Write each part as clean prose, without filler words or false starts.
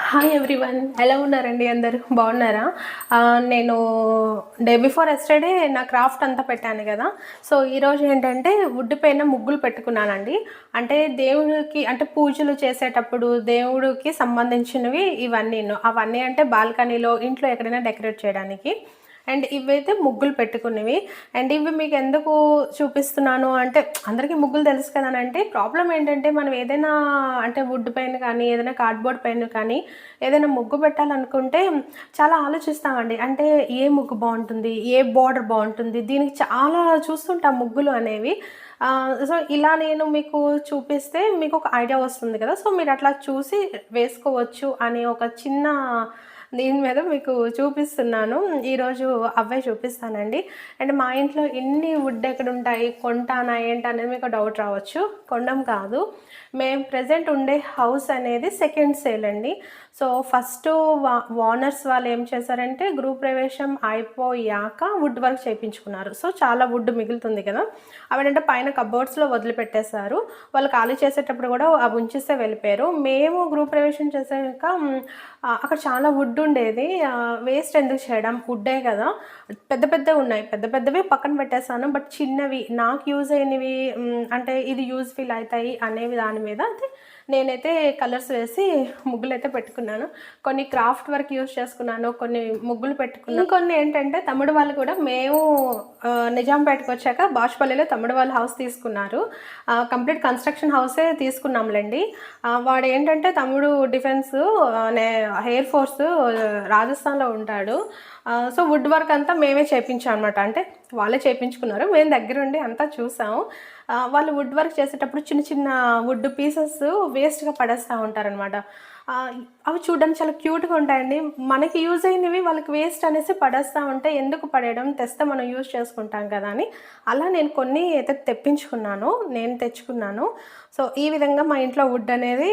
Hi everyone, ఎలా ఉన్నారండి? అందరూ బాగున్నారా? నేను డే బిఫోర్ ఎస్టర్డే నా క్రాఫ్ట్ అంతా పెట్టాను కదా. సో ఈరోజు ఏంటంటే వుడ్ పైన ముగ్గులు పెట్టుకున్నానండి. అంటే దేవుడికి, అంటే పూజలు చేసేటప్పుడు దేవుడికి సంబంధించినవి ఇవన్నీ. అవన్నీ అంటే బాల్కనీలో, ఇంట్లో ఎక్కడైనా డెకరేట్ చేయడానికి. అండ్ ఇవైతే ముగ్గులు పెట్టుకునేవి. అండ్ ఇవి మీకు ఎందుకు చూపిస్తున్నాను అంటే, అందరికీ ముగ్గులు తెలుసు కదా. అంటే ప్రాబ్లం ఏంటంటే, మనం ఏదైనా అంటే వుడ్ పైన కానీ, ఏదైనా కార్డ్బోర్డ్ పైన కానీ ఏదైనా ముగ్గు పెట్టాలనుకుంటే చాలా ఆలోచిస్తామండి. అంటే ఏ ముగ్గు బాగుంటుంది, ఏ బార్డర్ బాగుంటుంది, దీనికి చాలా చూస్తుంటాం ముగ్గులు అనేవి. సో ఇలా నేను మీకు చూపిస్తే మీకు ఒక ఐడియా వస్తుంది కదా. సో మీరు అట్లా చూసి వేసుకోవచ్చు అనే ఒక చిన్న దీని మీద మీకు చూపిస్తున్నాను. ఈరోజు అవే చూపిస్తానండి. అండ్ మా ఇంట్లో ఎన్ని వుడ్ ఎక్కడుంటాయి, కొంటానా ఏంటనేది మీకు డౌట్ రావచ్చు. కొండం కాదు, మేము ప్రజెంట్ ఉండే హౌస్ అనేది సెకండ్ సేల్ అండి. సో ఫస్ట్ ఓనర్స్ వాళ్ళు ఏం చేశారంటే, గృహప్రవేశం అయిపోయాక వుడ్ వర్క్ చేయించుకున్నారు. సో చాలా వుడ్ మిగులుతుంది కదా, అవేంటంటే పైన కబోర్డ్స్లో వదిలిపెట్టేశారు. వాళ్ళు ఖాళీ చేసేటప్పుడు కూడా అవి ఉంచిస్తే వెళ్ళిపోయారు. మేము గృహప్రవేశం చేసాక అక్కడ చాలా వుడ్ ఉండేది. వేస్ట్ ఎందుకు చేయడం, వుడ్డే కదా. పెద్ద పెద్దవి ఉన్నాయి, పెద్ద పెద్దవి పక్కన పెట్టేశాను. బట్ చిన్నవి నాకు యూజ్ అయినవి, అంటే ఇది యూజ్ఫుల్ అవుతాయి అనేవి దాని మీద అయితే నేనైతే కలర్స్ వేసి ముగ్గులు అయితే పెట్టుకున్నాను. కొన్ని క్రాఫ్ట్ వర్క్ యూజ్ చేసుకున్నాను, కొన్ని ముగ్గులు పెట్టుకున్నాను. ఇంకొన్ని ఏంటంటే తమ్ముడు వాళ్ళు కూడా, మేము నిజాంపేటకు వచ్చాక బాష్పల్లిలో తమ్ముడు వాళ్ళ హౌస్ తీసుకున్నారు. కంప్లీట్ కన్స్ట్రక్షన్ హౌసే తీసుకున్నాంలేండి. వాడు ఏంటంటే తమ్ముడు డిఫెన్స్, ఎయిర్ ఫోర్స్ రాజస్థాన్లో ఉంటాడు. సో వుడ్ వర్క్ అంతా మేమే చేయించాం అనమాట. అంటే వాళ్ళే చేయించుకున్నారు, మేము దగ్గరుండి అంతా చూసాము. వాళ్ళు వుడ్ వర్క్ చేసేటప్పుడు చిన్న చిన్న వుడ్ పీసెస్ వేస్ట్గా పడేస్తూ ఉంటారనమాట. అవి చూడడానికి చాలా క్యూట్గా ఉంటాయండి. మనకి యూజ్ అయినవి వాళ్ళకి వేస్ట్ అనేసి పడేస్తూ ఉంటే ఎందుకు పడేయడం, తెస్తే మనం యూజ్ చేసుకుంటాం కదా అని అలా నేను కొన్ని అయితే నేను తెచ్చుకున్నాను. సో ఈ విధంగా మా ఇంట్లో వుడ్ అనేది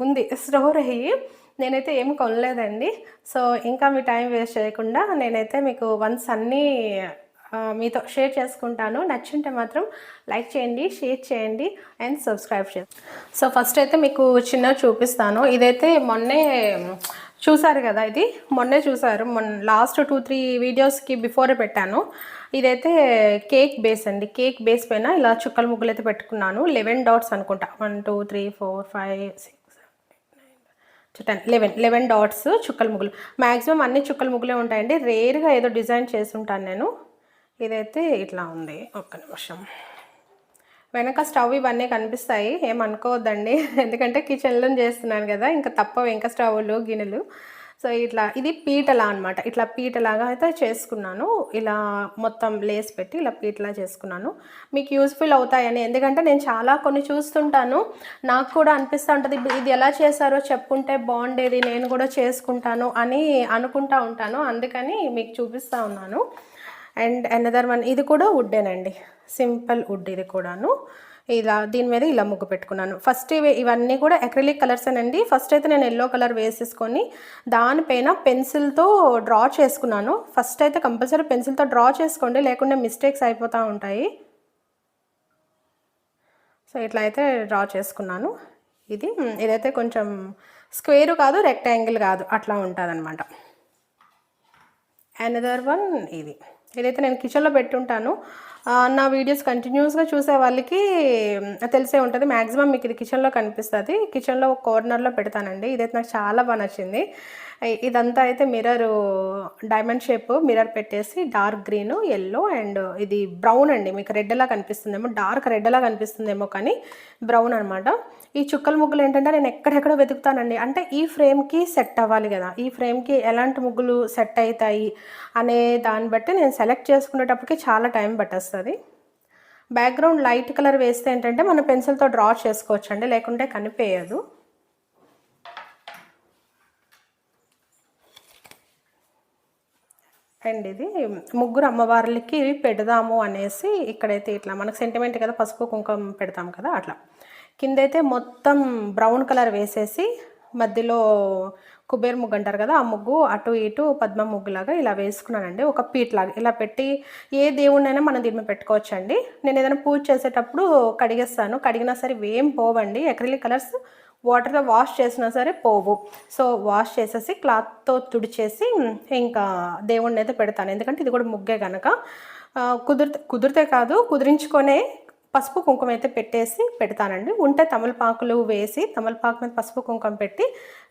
ఉంది, స్టోర్ అయ్యి. నేనైతే ఏమి కొనలేదండి. సో ఇంకా మీ టైం వేస్ట్ చేయకుండా నేనైతే మీకు వన్స్ అన్నీ మీతో షేర్ చేసుకుంటాను. నచ్చింటే మాత్రం లైక్ చేయండి, షేర్ చేయండి అండ్ సబ్స్క్రైబ్ చేయండి. సో ఫస్ట్ అయితే మీకు చిన్నగా చూపిస్తాను. ఇదైతే మొన్నే చూసారు కదా, ఇది మొన్నే చూసారు. లాస్ట్ 2-3 వీడియోస్కి బిఫోరే పెట్టాను. ఇదైతే కేక్ బేస్ అండి. కేక్ బేస్ పైన ఇలా చుక్కల ముగ్గులు అయితే పెట్టుకున్నాను. 11 డాట్స్ అనుకుంటా, 1 2 3 4 5 6 11 డాట్స్ చుక్కల ముగ్గులు. మ్యాక్సిమం అన్ని చుక్కల ముగ్గులే ఉంటాయండి. రేర్గా ఏదో డిజైన్ చేసి ఉంటాను నేను. ఇదైతే ఇట్లా ఉంది. ఒక్క నిమిషం, వెనక స్టవ్ ఇవన్నీ కనిపిస్తాయి, ఏమనుకోవద్దండి. ఎందుకంటే కిచెన్లో చేస్తున్నాను కదా, ఇంకా తప్పవు ఇంకా స్టవ్లు గిన్నెలు. సో ఇట్లా ఇది పీటలా అనమాట. ఇట్లా పీటలాగా అయితే చేసుకున్నాను. ఇలా మొత్తం లేస్ పెట్టి ఇలా పీటలా చేసుకున్నాను. మీకు యూస్ఫుల్ అవుతాయని, ఎందుకంటే నేను చాలా కొన్ని చూస్తుంటాను, నాకు కూడా అనిపిస్తూ ఉంటుంది ఇది ఎలా చేశారో చెప్పుంటే బాగుండేది, నేను కూడా చేసుకుంటాను అని అనుకుంటా ఉంటాను. అందుకని మీకు చూపిస్తూ ఉన్నాను. అండ్ అనదర్ వన్, ఇది కూడా వుడ్డేనండి, సింపుల్ వుడ్ ఇది కూడాను. ఇలా దీని మీద ఇలా ముగ్గు పెట్టుకున్నాను. ఫస్ట్ ఇవన్నీ కూడా అక్రిలిక్ కలర్సేనండి. ఫస్ట్ అయితే నేను ఎల్లో కలర్ వేసేసుకొని దానిపైన పెన్సిల్తో డ్రా చేసుకున్నాను. ఫస్ట్ అయితే కంపల్సరీ పెన్సిల్తో డ్రా చేసుకోండి, లేకుంటే మిస్టేక్స్ అయిపోతూ ఉంటాయి. సో ఇట్లా అయితే డ్రా చేసుకున్నాను. ఇదైతే కొంచెం స్క్వేరు కాదు, రెక్టాంగిల్ కాదు, అట్లా ఉంటుంది అనమాట. అనదర్ వన్ ఇదైతే నేను కిచెన్లో పెట్టుంటాను. నా వీడియోస్ కంటిన్యూస్గా చూసే వాళ్ళకి తెలిసే ఉంటుంది. మ్యాక్సిమం మీకు ఇది కిచెన్లో కనిపిస్తుంది. కిచెన్లో ఒక కార్నర్లో పెడతానండి. ఇదైతే నాకు చాలా బాగా నచ్చింది. ఇదంతా అయితే డైమండ్ షేప్ మిర్రర్ పెట్టేసి డార్క్ గ్రీన్, ఎల్లో అండ్ ఇది బ్రౌన్ అండి. మీకు రెడ్లా కనిపిస్తుందేమో, డార్క్ రెడ్లా కనిపిస్తుందేమో కానీ బ్రౌన్ అనమాట. ఈ చుక్కల ముగ్గులు ఏంటంటే నేను ఎక్కడెక్కడో వెతుకుతానండి. అంటే ఈ ఫ్రేమ్కి సెట్ అవ్వాలి కదా, ఈ ఫ్రేమ్కి ఎలాంటి ముగ్గులు సెట్ అవుతాయి అనే దాన్ని బట్టి నేను సెలెక్ట్ చేసుకునేటప్పటికి చాలా టైం పట్టేస్తుంది. బ్యాక్గ్రౌండ్ లైట్ కలర్ వేస్తే ఏంటంటే మనం పెన్సిల్తో డ్రా చేసుకోవచ్చు అండి, లేకుంటే కనిపించదు. అండ్ ఇది ముగ్గురు అమ్మవార్లకి పెడదాము అనేసి ఇక్కడైతే ఇట్లా మనకు సెంటిమెంట్ కదా, పసుపు కుంకుమ పెడతాం కదా, అట్లా కిందైతే మొత్తం బ్రౌన్ కలర్ వేసేసి మధ్యలో కుబేర్ ముగ్గు అంటారు కదా, ఆ ముగ్గు అటు ఇటు పద్మ ముగ్గులాగా ఇలా వేసుకున్నానండి. ఒక పీట్లాగా ఇలా పెట్టి ఏ దేవుడినైనా మనం దీని మీద పెట్టుకోవచ్చు అండి. నేను ఏదైనా పూజ చేసేటప్పుడు కడిగేస్తాను, కడిగినా సరే ఏం పోవండి. అక్రిలిక్ కలర్స్ వాటర్తో వాష్ చేసినా సరే పోవు. సో వాష్ చేసేసి క్లాత్తో తుడిచేసి ఇంకా దేవుడిని అయితే పెడతాను. ఎందుకంటే ఇది కూడా ముగ్గే కనుక కుదిరితే కాదు, కుదిరించుకొనే పసుపు కుంకుమ అయితే పెట్టేసి పెడతానండి. ఉంటే తమలపాకులు వేసి తమలపాకు మీద పసుపు కుంకుమ పెట్టి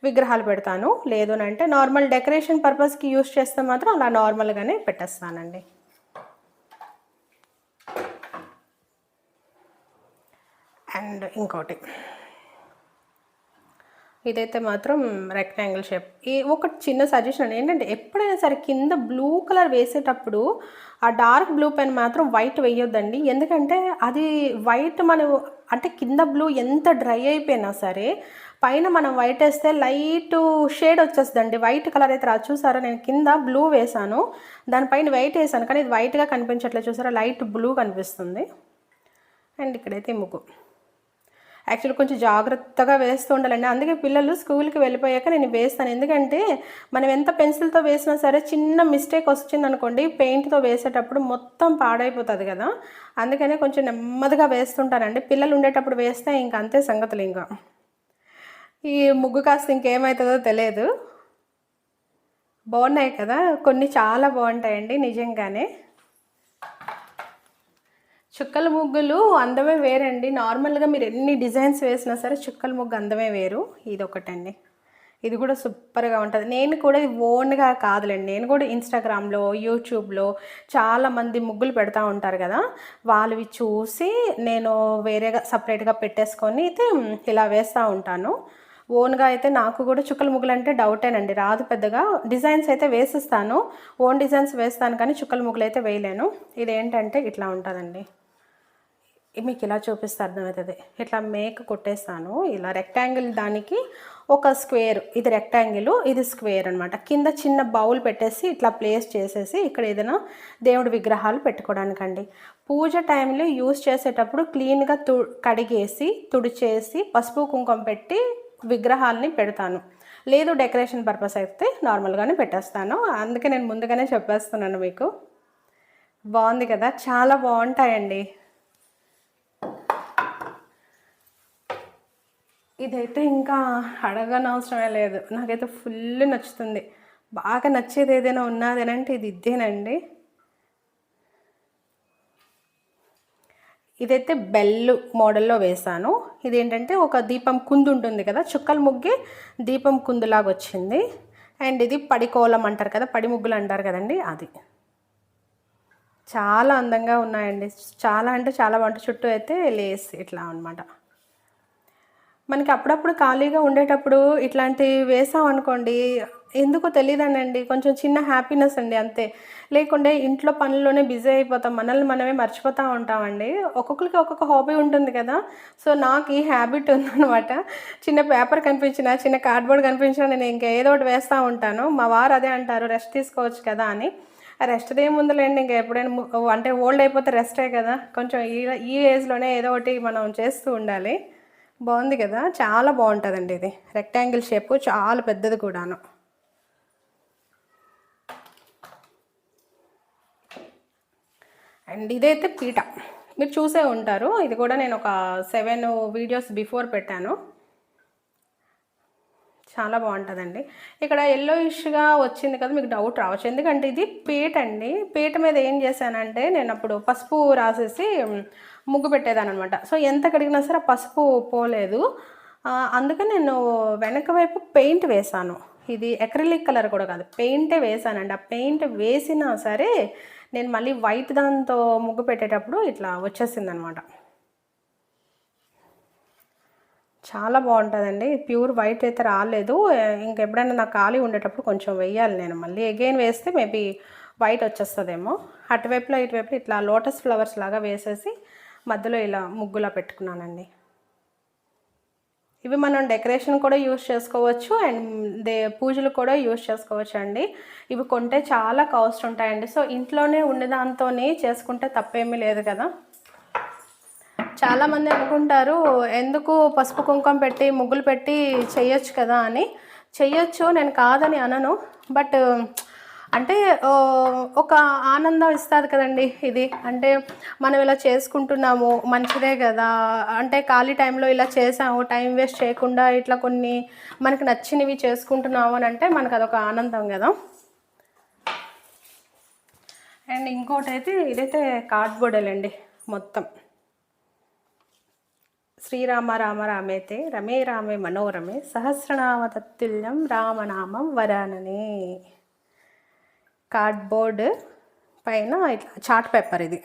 విగ్రహాలు పెడతాను. లేదు అంటే నార్మల్ డెకరేషన్ పర్పస్కి యూస్ చేస్తే మాత్రం అలా నార్మల్గానే పెట్టేస్తానండి. అండ్ ఇంకోటి ఇదైతే మాత్రం రెక్టాంగిల్ షేప్. ఒక చిన్న సజెషన్ ఏంటంటే ఎప్పుడైనా సరే కింద బ్లూ కలర్ వేసేటప్పుడు ఆ డార్క్ బ్లూ పెన్ మాత్రం వైట్ వేయొద్దండి. ఎందుకంటే అది వైట్ మనం అంటే కింద బ్లూ ఎంత డ్రై అయిపోయినా సరే పైన మనం వైట్ వేస్తే లైట్ షేడ్ వచ్చేస్తుందండి. వైట్ కలర్ అయితే రాదు. చూసారా, నేను కింద బ్లూ వేసాను, దానిపైన వైట్ వేసాను, కానీ ఇది వైట్గా కనిపించట్లేదు. చూసారా, లైట్ బ్లూ కనిపిస్తుంది. అండ్ ఇక్కడైతే ముగ్గు యాక్చువల్లీ కొంచెం జాగ్రత్తగా వేస్తూ ఉండాలండి. అందుకే పిల్లలు స్కూల్కి వెళ్ళిపోయాక నేను వేస్తాను. ఎందుకంటే మనం ఎంత పెన్సిల్తో వేసినా సరే చిన్న మిస్టేక్ వచ్చిందనుకోండి పెయింట్తో వేసేటప్పుడు మొత్తం పాడైపోతుంది కదా. అందుకనే కొంచెం నెమ్మదిగా వేస్తుంటానండి. పిల్లలు ఉండేటప్పుడు వేస్తే ఇంకా అంతే సంగతులు. ఇంకా ఈ ముగ్గు కాస్త ఇంకేమవుతుందో తెలియదు. బాగున్నాయి కదా, కొన్ని చాలా బాగుంటాయండి నిజంగానే. చుక్కల ముగ్గులు అందమే వేరండి. నార్మల్గా మీరు ఎన్ని డిజైన్స్ వేసినా సరే చుక్కల ముగ్గు అందమే వేరు. ఇది ఒకటండి, ఇది కూడా సూపర్గా ఉంటుంది. నేను కూడా ఇది ఓన్గా కాదులేండి, నేను కూడా ఇన్స్టాగ్రామ్లో యూట్యూబ్లో చాలామంది ముగ్గులు పెడతా ఉంటారు కదా, వాళ్ళవి చూసి నేను వేరేగా సపరేట్గా పెట్టేసుకొని అయితే ఇలా వేస్తూ ఉంటాను. ఓన్గా అయితే నాకు కూడా చుక్కల ముగ్గులు అంటే డౌటేనండి, రాదు పెద్దగా. డిజైన్స్ అయితే వేసిస్తాను, ఓన్ డిజైన్స్ వేస్తాను, కానీ చుక్కల ముగ్గులు అయితే వేయలేను. ఇదేంటంటే ఇట్లా ఉంటుందండి, మీకు ఇలా చూపిస్తే అర్థమవుతుంది. ఇట్లా మేక కొట్టేస్తాను. ఇలా రెక్టాంగిల్ దానికి ఒక స్క్వేర్, ఇది రెక్టాంగిల్, ఇది స్క్వేర్ అనమాట. కింద చిన్న బౌల్ పెట్టేసి ఇట్లా ప్లేస్ చేసేసి ఇక్కడ ఏదైనా దేవుడి విగ్రహాలు పెట్టుకోవడానికండి. పూజ టైంలో యూస్ చేసేటప్పుడు క్లీన్గా కడిగేసి తుడిచేసి పసుపు కుంకుమ పెట్టి విగ్రహాలని పెడతాను. లేదు డెకరేషన్ పర్పస్ అయితే నార్మల్గానే పెట్టేస్తాను. అందుకే నేను ముందుగానే చెప్పేస్తున్నాను మీకు. బాగుంది కదా, చాలా బాగుంటాయండి. ఇదైతే ఇంకా అడగనవసరమే లేదు, నాకైతే ఫుల్ నచ్చుతుంది. బాగా నచ్చేది ఏదైనా ఉన్నదేనంటే ఇది ఇదేనండి. ఇదైతే బెల్ మోడల్లో వేసాను. ఇదేంటంటే ఒక దీపం కుందు ఉంటుంది కదా, చుక్కల ముగ్గే దీపం కుందులాగా వచ్చింది. అండ్ ఇది పడికోలం అంటారు కదా, పడి ముగ్గులు అంటారు కదండి, అది చాలా అందంగా ఉన్నాయండి. చాలా అంటే చాలా బాగుంటుంది. చుట్టూ అయితే లేస్ ఇట్లా అనమాట. మనకి అప్పుడప్పుడు ఖాళీగా ఉండేటప్పుడు ఇట్లాంటివి వేసాం అనుకోండి, ఎందుకో తెలియదనండి, కొంచెం చిన్న హ్యాపీనెస్ అండి అంతే. లేకుంటే ఇంట్లో పనుల్లోనే బిజీ అయిపోతాం, మనల్ని మనమే మర్చిపోతూ ఉంటామండి. ఒక్కొక్కరికి ఒక్కొక్క హాబీ ఉంటుంది కదా. సో నాకు ఈ హ్యాబిట్ ఉందన్నమాట. చిన్న పేపర్ కనిపించినా, చిన్న కార్డ్బోర్డ్ కనిపించినా నేను ఇంకా ఏదో ఒకటి వేస్తూ ఉంటాను. మా వారు అదే అంటారు, రెస్ట్ తీసుకోవచ్చు కదా అని. రెస్ట్ ఏముందిలేండి, ఇంకా ఎప్పుడైనా అంటే ఓల్డ్ అయిపోతే రెస్టే కదా. కొంచెం ఈ ఏజ్లోనే ఏదో ఒకటి మనం చేస్తూ ఉండాలి. బాగుంది కదా, చాలా బాగుంటుందండి. ఇది రెక్టాంగిల్ షేపు, చాలా పెద్దది కూడాను. అండ్ ఇదైతే పీట, మీరు చూసే ఉంటారు. ఇది కూడా నేను ఒక 7 వీడియోస్ బిఫోర్ పెట్టాను. చాలా బాగుంటుందండి. ఇక్కడ ఎల్లోయిష్గా వచ్చింది కదా, మీకు డౌట్ రావచ్చు, ఎందుకంటే ఇది పీట అండి. పీట మీద ఏం చేశానంటే నేను అప్పుడు పసుపు రాసేసి ముగ్గు పెట్టేదాన్ని అనమాట. సో ఎంత కడిగినా సరే పసుపు పోలేదు. అందుకని నేను వెనక వైపు పెయింట్ వేసాను. ఇది అక్రిలిక్ కలర్ కూడా కాదు, పెయింటే వేసానండి. ఆ పెయింట్ వేసినా సరే నేను మళ్ళీ వైట్ దాంతో ముగ్గు పెట్టేటప్పుడు ఇట్లా వచ్చేసింది అనమాట. చాలా బాగుంటుందండి. ప్యూర్ వైట్ అయితే రాలేదు. ఇంకెప్పుడైనా నాకు ఖాళీ ఉండేటప్పుడు కొంచెం వేయాలి నేను, మళ్ళీ అగైన్ వేస్తే మేబీ వైట్ వచ్చేస్తుందేమో. అటువైపులో ఇటువైపు ఇట్లా లోటస్ ఫ్లవర్స్ లాగా వేసేసి మధ్యలో ఇలా ముగ్గులా పెట్టుకున్నానండి. ఇవి మనం డెకరేషన్ కూడా యూస్ చేసుకోవచ్చు అండ్ పూజలు కూడా యూస్ చేసుకోవచ్చు అండి. ఇవి కొంటే చాలా కాస్ట్ ఉంటాయండి. సో ఇంట్లోనే ఉండేదాంతోనే చేసుకుంటే తప్పేమీ లేదు కదా. చాలామంది అనుకుంటారు ఎందుకు పసుపు కుంకుమ పెట్టి ముగ్గులు పెట్టి చేయొచ్చు కదా అని. చెయ్యొచ్చు, నేను కాదని అనను. బట్ అంటే ఒక ఆనందం ఇస్తుంది కదండి ఇది. అంటే మనం ఇలా చేసుకుంటున్నాము మంచిదే కదా, అంటే ఖాళీ టైంలో ఇలా చేసాము, టైం వేస్ట్ చేయకుండా ఇట్లా కొన్ని మనకి నచ్చినవి చేసుకుంటున్నాము అని అంటే మనకు అదొక ఆనందం కదా. అండ్ ఇంకోటి అయితే ఇదైతే కార్డ్బోర్డేలండి మొత్తం. శ్రీరామ రామ రామేతే రమే రామే మనోరమే సహస్రనామ తత్తుల్యం రామనామం వరాననే. కార్డ్బోర్డ్ పైన ఇట్లా చార్ట్ పేపర్ ఇది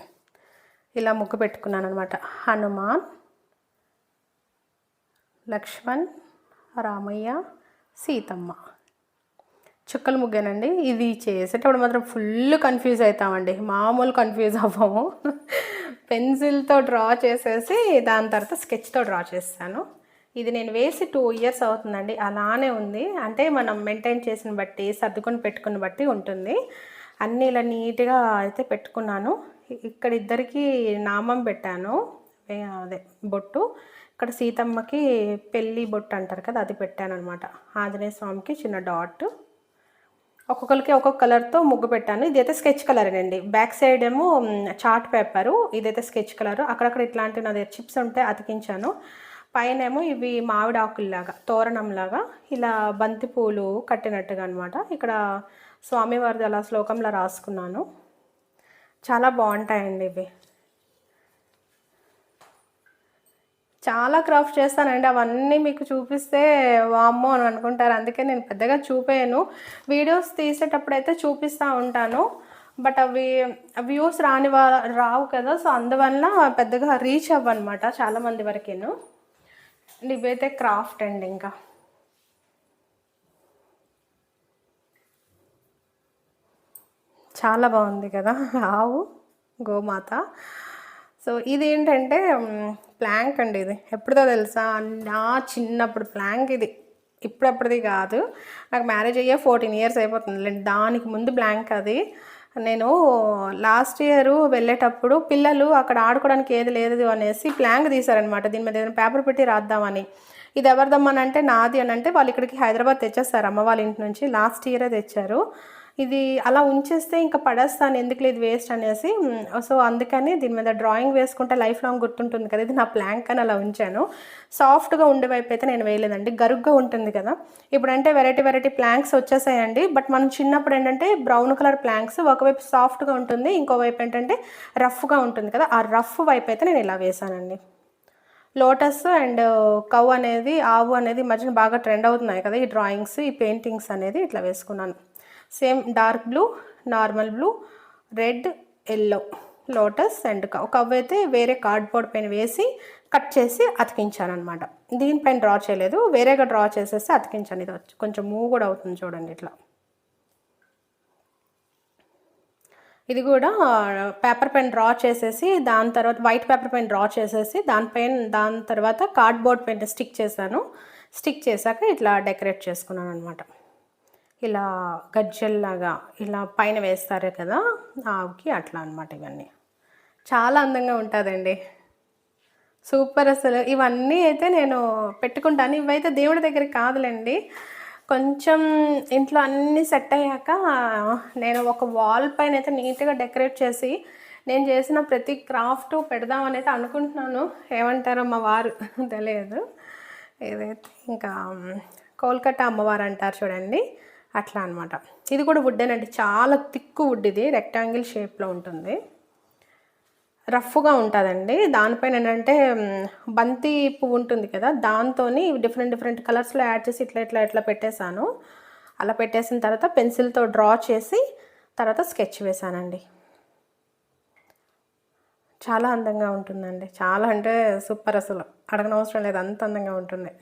ఇలా ముగ్గు పెట్టుకున్నాను అనమాట. హనుమాన్, లక్ష్మణ్, రామయ్య, సీతమ్మ చుక్కల ముగ్గేనండి. ఇది చేసేటప్పుడు మాత్రం ఫుల్ కన్ఫ్యూజ్ అవుతామండి, మామూలు కన్ఫ్యూజ్ అవ్వము. పెన్సిల్తో డ్రా చేసేసి దాని తర్వాత స్కెచ్తో డ్రా చేస్తాను. ఇది నేను వేసి 2 years అవుతుందండి, అలానే ఉంది. అంటే మనం మెయింటైన్ చేసిన బట్టి, సర్దుకొని పెట్టుకుని బట్టి ఉంటుంది. అన్నీ ఇలా నీట్గా అయితే పెట్టుకున్నాను. ఇక్కడ ఇద్దరికి నామం పెట్టాను, అదే బొట్టు. ఇక్కడ సీతమ్మకి పెళ్ళి బొట్టు అంటారు కదా, అది పెట్టాను అనమాట. ఆంజనేయ స్వామికి చిన్న డాట్. ఒక్కొక్కరికి ఒక్కొక్క కలర్తో ముగ్గు పెట్టాను. ఇదైతే స్కెచ్ కలరేనండి. బ్యాక్ సైడ్ ఏమో చార్ట్ పేపరు, ఇదైతే స్కెచ్ కలరు. అక్కడక్కడ ఇట్లాంటి నా దగ్గర చిప్స్ ఉంటే అతికించాను. పైన ఏమో ఇవి మామిడి ఆకుల్లాగా, తోరణంలాగా ఇలా బంతి పూలు కట్టినట్టుగా అనమాట. ఇక్కడ స్వామివారిది అలా శ్లోకంలా రాసుకున్నాను. చాలా బాగుంటాయండి ఇవి. చాలా క్రాఫ్ట్ చేస్తానండి, అవన్నీ మీకు చూపిస్తే వామ్మో అని అనుకుంటారు. అందుకే నేను పెద్దగా చూపాను. వీడియోస్ తీసేటప్పుడు అయితే చూపిస్తూ ఉంటాను, బట్ అవి వ్యూస్ రావు కదా, సో అందువల్ల పెద్దగా రీచ్ అవ్వనమాట చాలామంది వరకేను. ఇవైతే క్రాఫ్ట్ అండి. ఇంకా చాలా బాగుంది కదా ఆవు, గోమాత. సో ఇది ఏంటంటే ప్లాంక్ అండి. ఇది ఎప్పుడుదో తెలుసా, నా చిన్నప్పుడు ప్లాంక్ ఇది, ఇప్పుడప్పుడుది కాదు. నాకు మ్యారేజ్ అయ్యే 14 years అయిపోతుంది. దానికి ముందు బ్లాంక్ అది. నేను లాస్ట్ ఇయర్ వెళ్ళేటప్పుడు పిల్లలు అక్కడ ఆడుకోవడానికి ఏది లేదు అనేసి ప్లాంక్ తీశారనమాట. దీని మీద ఏదైనా పేపర్ పెట్టి రాద్దామని. ఇది ఎవరిదమ్మనంటే నాది అని అంటే వాళ్ళు ఇక్కడికి హైదరాబాద్ తెచ్చేస్తారు, అమ్మ వాళ్ళ ఇంటి నుంచి. లాస్ట్ ఇయరే తెచ్చారు. ఇది అలా ఉంచేస్తే ఇంకా పడేస్తాను, ఎందుకు లేదు వేస్ట్ అనేసి. సో అందుకని దీని మీద డ్రాయింగ్ వేసుకుంటే లైఫ్ లాంగ్ గుర్తుంటుంది కదా, ఇది నా ప్లాంక్ అని అలా ఉంచాను. సాఫ్ట్గా ఉండే వైపు అయితే నేను వేయలేదండి, గరుగ్గా ఉంటుంది కదా. ఇప్పుడంటే వెరైటీ ప్లాంక్స్ వచ్చేసాయండి, బట్ మనం చిన్నప్పుడు ఏంటంటే బ్రౌన్ కలర్ ప్లాంక్స్, ఒకవైపు సాఫ్ట్గా ఉంటుంది, ఇంకోవైపు ఏంటంటే రఫ్గా ఉంటుంది కదా. ఆ రఫ్ వైపు అయితే నేను ఇలా వేసానండి. లోటస్ అండ్ కవ్ అనేది, ఆవు అనేది మధ్యన బాగా ట్రెండ్ అవుతున్నాయి కదా ఈ డ్రాయింగ్స్, ఈ పెయింటింగ్స్ అనేది ఇట్లా వేసుకున్నాను. Same dark blue, normal blue, red, yellow, lotus and cow అయితే వేరే కార్డ్బోర్డ్ పైన వేసి కట్ చేసి అతికించాను అనమాట. దీనిపైన డ్రా చేయలేదు, వేరేగా డ్రా చేసేసి అతికించాను. ఇది కొంచెం మూవ్ కూడా అవుతుంది చూడండి ఇట్లా. ఇది కూడా పేపర్ పైన డ్రా చేసేసి దాని తర్వాత వైట్ పేపర్ పైన డ్రా చేసేసి దాని తర్వాత కార్డ్బోర్డ్ పైన స్టిక్ చేశాను. స్టిక్ చేశాక ఇట్లా డెకరేట్ చేసుకున్నాను అనమాట. ఇలా గజ్జల్లాగా ఇలా పైన వేస్తారు కదా ఆవుకి, అట్లా అనమాట. ఇవన్నీ చాలా అందంగా ఉంటుందండి, సూపర్ అసలు. ఇవన్నీ అయితే నేను పెట్టుకుంటాను. ఇవైతే దేవుడి దగ్గర కాదులేండి, కొంచెం ఇంట్లో అన్నీ సెట్ అయ్యాక నేను ఒక వాల్ పైన అయితే నీట్గా డెకరేట్ చేసి నేను చేసిన ప్రతి క్రాఫ్ట్ పెడదామని అయితే అనుకుంటున్నాను. ఏమంటారో మా వారు తెలియదు. ఇదైతే ఇంకా కోల్కతా అమ్మవారు అంటారు చూడండి, అట్లా అనమాట. ఇది కూడా వుడ్డేనండి, చాలా థిక్ వుడ్. ఇది రెక్టాంగిల్ షేప్లో ఉంటుంది, రఫ్గా ఉంటుందండి. దానిపైన ఏంటంటే బంతి పువ్వు ఉంటుంది కదా, దాంతో డిఫరెంట్ కలర్స్లో యాడ్ చేసి ఇట్లా పెట్టేశాను. అలా పెట్టేసిన తర్వాత పెన్సిల్తో డ్రా చేసి తర్వాత స్కెచ్ వేశానండి. చాలా అందంగా ఉంటుందండి, చాలా అంటే సూపర్, అసలు అడగనవసరం లేదు, అంత అందంగా ఉంటుంది.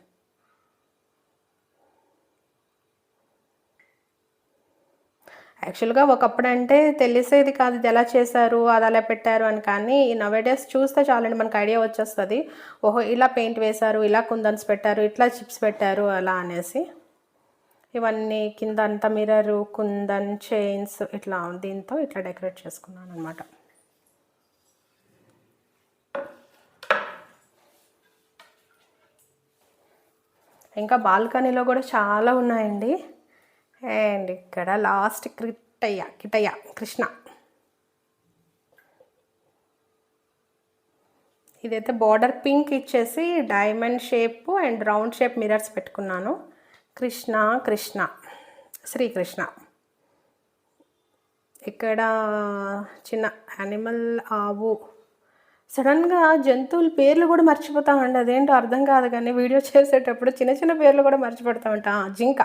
యాక్చువల్గా ఒకప్పుడు అంటే తెలిసేది కాదు ఇది ఎలా చేశారు, అది అలా పెట్టారు అని. కానీ నవేడేస్ చూస్తే చాలండి మనకు ఐడియా వచ్చేస్తుంది. ఓహో ఇలా పెయింట్ వేశారు, ఇలా కుందన్స్ పెట్టారు, ఇట్లా చిప్స్ పెట్టారు అలా అనేసి. ఇవన్నీ కింద అంతా మిర్రరు, కుందన్, చైన్స్ ఇట్లా దీంతో ఇట్లా డెకరేట్ చేసుకున్నాను అనమాట. ఇంకా బాల్కనీలో కూడా చాలా ఉన్నాయండి. అండ్ ఇక్కడ లాస్ట్ కిటయ్య కృష్ణ. ఇదైతే బార్డర్ పింక్ ఇచ్చేసి diamond shape and round shape mirrors పెట్టుకున్నాను. కృష్ణ శ్రీకృష్ణ. ఇక్కడ చిన్న యానిమల్ ఆవు. సడన్గా జంతువుల పేర్లు కూడా మర్చిపోతామండి, అదేంటో అర్థం కాదు కానీ వీడియో చేసేటప్పుడు చిన్న పేర్లు కూడా మర్చిపోతూ ఉంటాం. జింక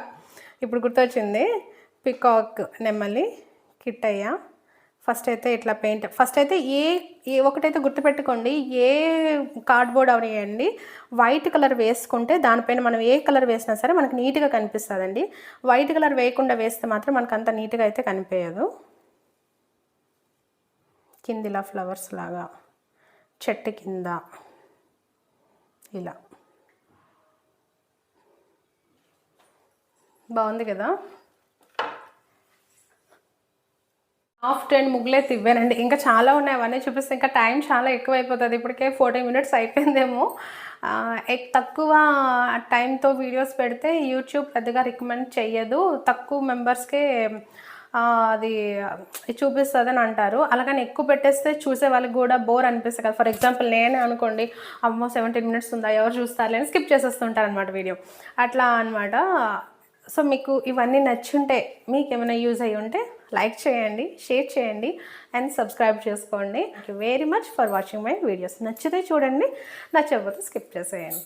ఇప్పుడు గుర్తొచ్చింది. పికాక్ నెమలి, కిట్టయ్య. ఫస్ట్ అయితే ఇట్లా పెయింట్, ఫస్ట్ అయితే ఏ ఒకటైతే గుర్తుపెట్టుకోండి, ఏ కార్డ్బోర్డ్ అవనియండి వైట్ కలర్ వేసుకుంటే దానిపైన మనం ఏ కలర్ వేసినా సరే మనకు నీట్గా కనిపిస్తుందండి. వైట్ కలర్ వేయకుండా వేస్తే మాత్రం మనకు అంత నీట్గా అయితే కనిపించదు. కిందిలా ఫ్లవర్స్ లాగా చెట్టు కింద ఇలా బాగుంది కదా. హాఫ్ 10 ముగ్గులైతే ఇవ్వానండి. ఇంకా చాలా ఉన్నాయి, అవన్నీ చూపిస్తే ఇంకా టైం చాలా ఎక్కువ అయిపోతుంది. ఇప్పటికే 40 minutes అయిపోయిందేమో. తక్కువ టైంతో వీడియోస్ పెడితే యూట్యూబ్ పెద్దగా రికమెండ్ చెయ్యదు, తక్కువ మెంబర్స్కే అది చూపిస్తుందని అంటారు. అలాగని ఎక్కువ పెట్టేస్తే చూసే వాళ్ళకి కూడా బోర్ అనిపిస్తుంది కదా. ఫర్ ఎగ్జాంపుల్ నేనే అనుకోండి, అమ్మో 17 minutes ఉందా ఎవరు చూస్తారు అని స్కిప్ చేసేస్తుంటారు అనమాట వీడియో, అట్లా అనమాట. సో మీకు ఇవన్నీ నచ్చుంటే, మీకు ఏమైనా యూజ్ అయ్యి ఉంటే లైక్ చేయండి, షేర్ చేయండి అండ్ సబ్స్క్రైబ్ చేసుకోండి. Thank you very much for watching my videos. నచ్చితే చూడండి, నచ్చకపోతే స్కిప్ చేసేయండి.